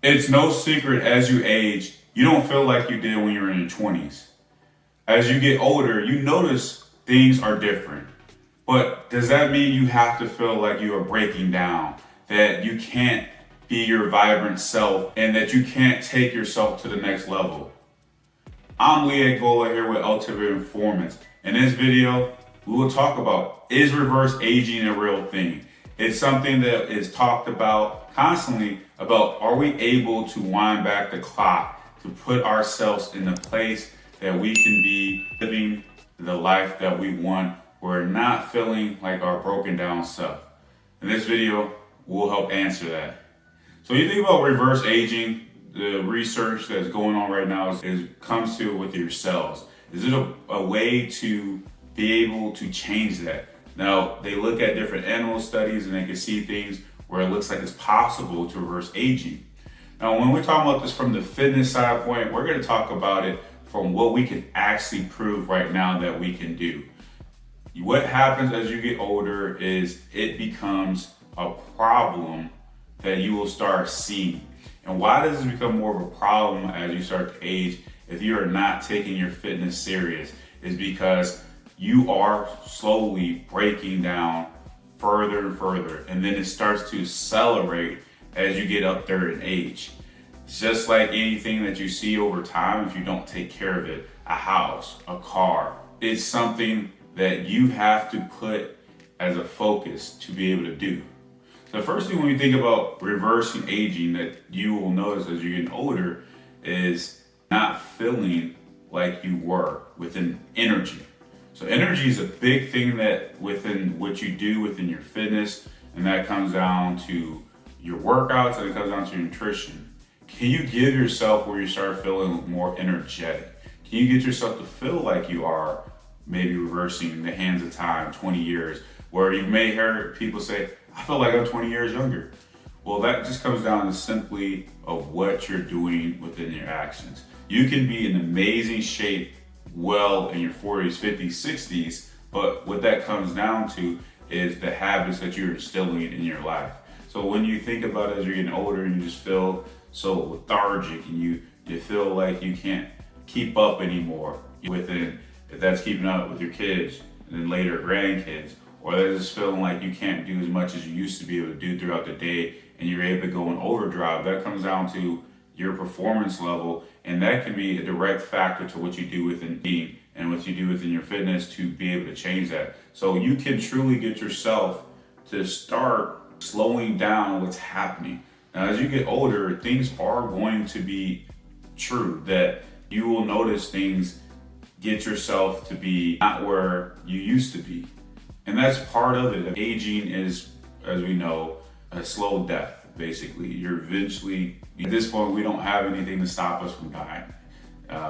It's no secret as you age, you don't feel like you did when you were in your 20s. As you get older, you notice things are different. But does that mean you have to feel like you are breaking down? That you can't be your vibrant self and that you can't take yourself to the next level? I'm Lee Agbohlah here with Ultimate Performance. In this video, we will talk about, is reverse aging a real thing? It's something that is talked about constantly about, are we able to wind back the clock to put ourselves in the place that we can be living the life that we want. We're not feeling like our broken down self. In this video, we'll help answer that. So you think about reverse aging, the research that's going on right now comes to with your cells. Is it a way to be able to change that? Now, they look at different animal studies and they can see things where it looks like it's possible to reverse aging. Now, when we're talking about this from the fitness side point, we're going to talk about it from what we can actually prove right now that we can do. What happens as you get older is it becomes a problem that you will start seeing. And why does it become more of a problem as you start to age if you are not taking your fitness serious? Is because you are slowly breaking down further and further, and then it starts to accelerate as you get up there in age. It's just like anything that you see over time, if you don't take care of it, a house, a car, it's something that you have to put as a focus to be able to do. So the first thing when you think about reversing aging that you will notice as you're getting older is not feeling like you were within energy. So energy is a big thing that within what you do within your fitness, and that comes down to your workouts and it comes down to your nutrition. Can you give yourself where you start feeling more energetic? Can you get yourself to feel like you are maybe reversing the hands of time 20 years, where you may hear people say, I feel like I'm 20 years younger. Well, that just comes down to simply of what you're doing within your actions. You can be in amazing shape well in your 40s, 50s, 60s, but what that comes down to is the habits that you're instilling in your life. So when you think about it as you're getting older and you just feel so lethargic and you feel like you can't keep up anymore within, if that's keeping up with your kids and then later grandkids, or they're just feeling like you can't do as much as you used to be able to do throughout the day and you're able to go in overdrive, that comes down to your performance level, and that can be a direct factor to what you do within eating and what you do within your fitness to be able to change that. So you can truly get yourself to start slowing down what's happening. Now, as you get older, things are going to be true that you will notice things get yourself to be not where you used to be. And that's part of it. Aging is, as we know, a slow death. Basically, you're eventually, at this point, we don't have anything to stop us from dying.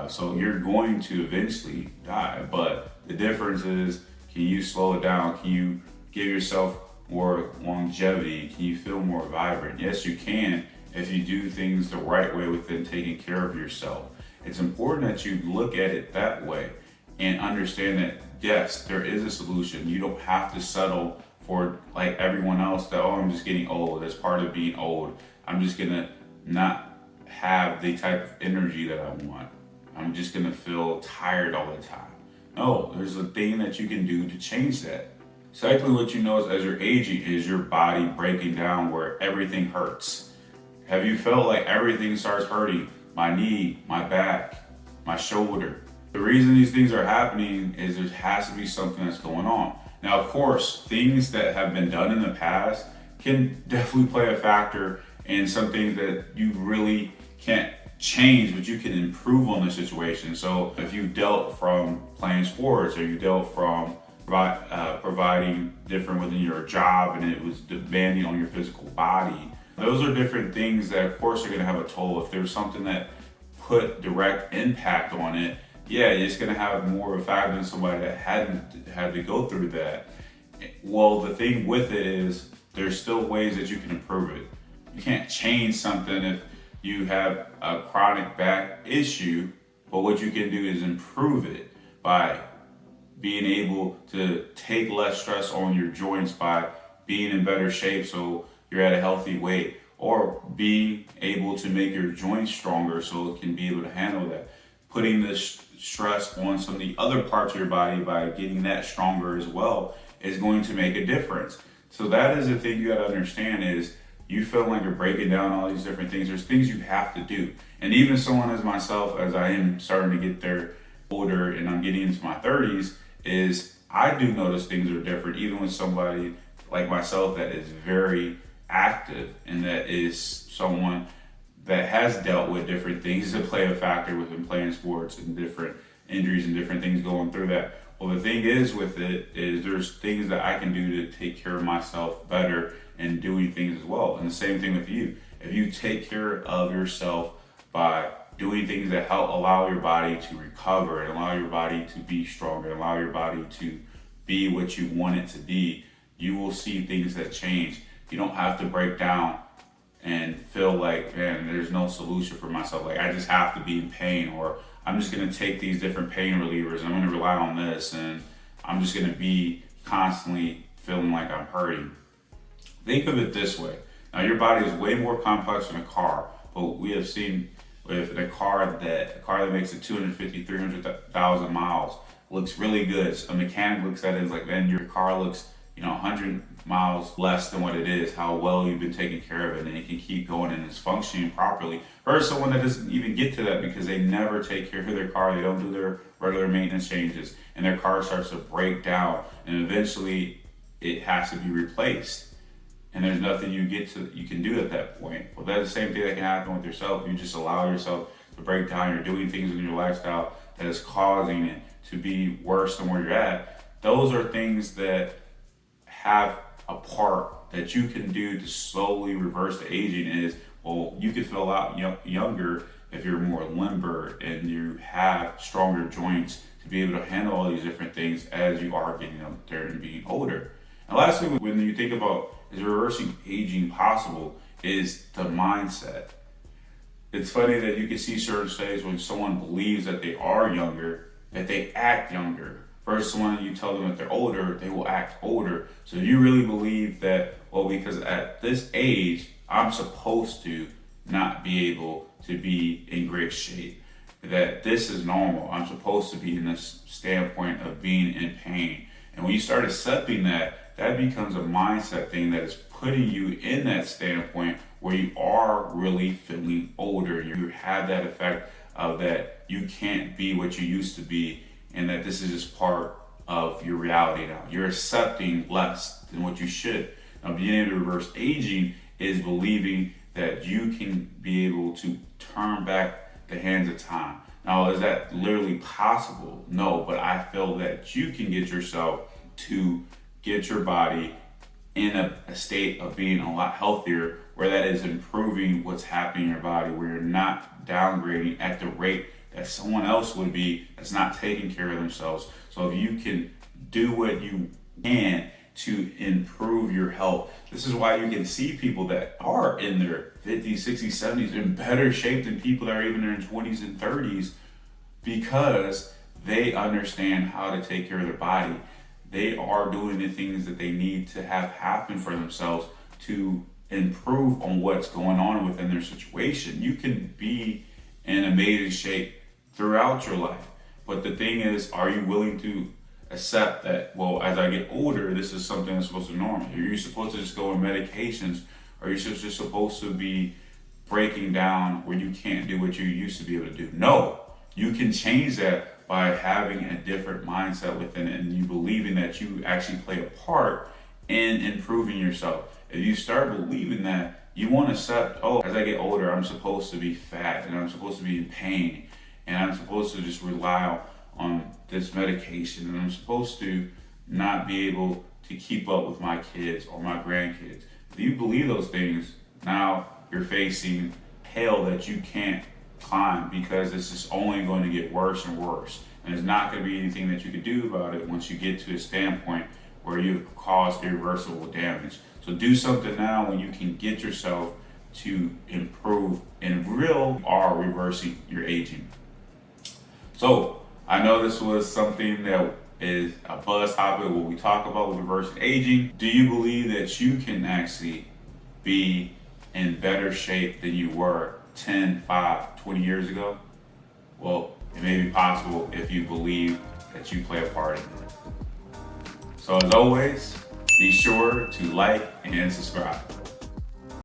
So you're going to eventually die. But the difference is, can you slow it down? Can you give yourself more longevity? Can you feel more vibrant? Yes, you can if you do things the right way within taking care of yourself. It's important that you look at it that way and understand that, yes, there is a solution. You don't have to settle for like everyone else that, oh, I'm just getting old. That's part of being old. I'm just gonna not have the type of energy that I want. I'm just gonna feel tired all the time. No, there's a thing that you can do to change that. Secondly, what you notice as you're aging is your body breaking down where everything hurts. Have you felt like everything starts hurting? My knee, my back, my shoulder. The reason these things are happening is there has to be something that's going on. Now, of course, things that have been done in the past can definitely play a factor in some things that you really can't change, but you can improve on the situation. So if you dealt from playing sports or you dealt from providing different within your job and it was demanding on your physical body, those are different things that of course are going to have a toll. If there's something that put direct impact on it, yeah, it's going to have more of a factor than somebody that hadn't had to go through that. Well, the thing with it is there's still ways that you can improve it. You can't change something if you have a chronic back issue, but what you can do is improve it by being able to take less stress on your joints by being in better shape so you're at a healthy weight, or being able to make your joints stronger so it can be able to handle that. Putting this stress on some of the other parts of your body by getting that stronger as well is going to make a difference. So that is the thing you got to understand is you feel like you're breaking down all these different things. There's things you have to do. And even someone as myself, as I am starting to get there older and I'm getting into my 30s, is I do notice things are different, even with somebody like myself that is very active and that is someone that has dealt with different things that play a factor within playing sports and different injuries and different things going through that. Well, the thing is with it is there's things that I can do to take care of myself better and doing things as well. And the same thing with you. If you take care of yourself by doing things that help allow your body to recover and allow your body to be stronger, allow your body to be what you want it to be, you will see things that change. You don't have to break down and feel like, man, there's no solution for myself. Like I just have to be in pain, or I'm just gonna take these different pain relievers and I'm gonna rely on this and I'm just gonna be constantly feeling like I'm hurting. Think of it this way. Now your body is way more complex than a car, but we have seen with a car that makes it 250, 300,000 miles looks really good. So a mechanic looks at it and is like, man, your car looks, 100 miles less than what it is, how well you've been taking care of it, and it can keep going and it's functioning properly. Versus someone that doesn't even get to that because they never take care of their car, they don't do their regular maintenance changes, and their car starts to break down, and eventually it has to be replaced. And there's nothing you can do at that point. Well, that's the same thing that can happen with yourself. You just allow yourself to break down. You're doing things in your lifestyle that is causing it to be worse than where you're at. Those are things that have a part that you can do to slowly reverse the aging. Is, well, you can feel a lot younger if you're more limber and you have stronger joints to be able to handle all these different things as you are getting up there and being older. And lastly, when you think about is reversing aging possible, is the mindset. It's funny that you can see certain studies when someone believes that they are younger, that they act younger. Versus someone you tell them that they're older, they will act older. So you really believe that, well, because at this age, I'm supposed to not be able to be in great shape. That this is normal. I'm supposed to be in this standpoint of being in pain. And when you start accepting that, that becomes a mindset thing that is putting you in that standpoint where you are really feeling older. You have that effect of that you can't be what you used to be, and that this is just part of your reality now. You're accepting less than what you should. Now, being able to reverse aging is believing that you can be able to turn back the hands of time. Now, is that literally possible? No, but I feel that you can get yourself to get your body in a state of being a lot healthier, where that is improving what's happening in your body, where you're not downgrading at the rate that someone else would be that's not taking care of themselves. So if you can do what you can to improve your health, this is why you can see people that are in their 50s, 60s, 70s in better shape than people that are even in their 20s and 30s, because they understand how to take care of their body. They are doing the things that they need to have happen for themselves to improve on what's going on within their situation. You can be in amazing shape throughout your life, but the thing is, are you willing to accept that, well, as I get older, this is something that's supposed to be normal? Are you supposed to just go on medications? Or are you just supposed to be breaking down where you can't do what you used to be able to do? No, you can change that by having a different mindset within it, and you believing that you actually play a part in improving yourself. If you start believing that, you want to accept, oh, as I get older, I'm supposed to be fat and I'm supposed to be in pain and I'm supposed to just rely on this medication and I'm supposed to not be able to keep up with my kids or my grandkids. If you believe those things, now you're facing hell that you can't climb, because it's just only going to get worse and worse. And there's not going to be anything that you can do about it once you get to a standpoint where you've caused irreversible damage. So do something now when you can get yourself to improve and real are reversing your aging. So I know this was something that is a buzz topic what we talk about with reversing aging. Do you believe that you can actually be in better shape than you were 10, 5, 20 years ago? Well, it may be possible if you believe that you play a part in it. So as always, be sure to like and subscribe.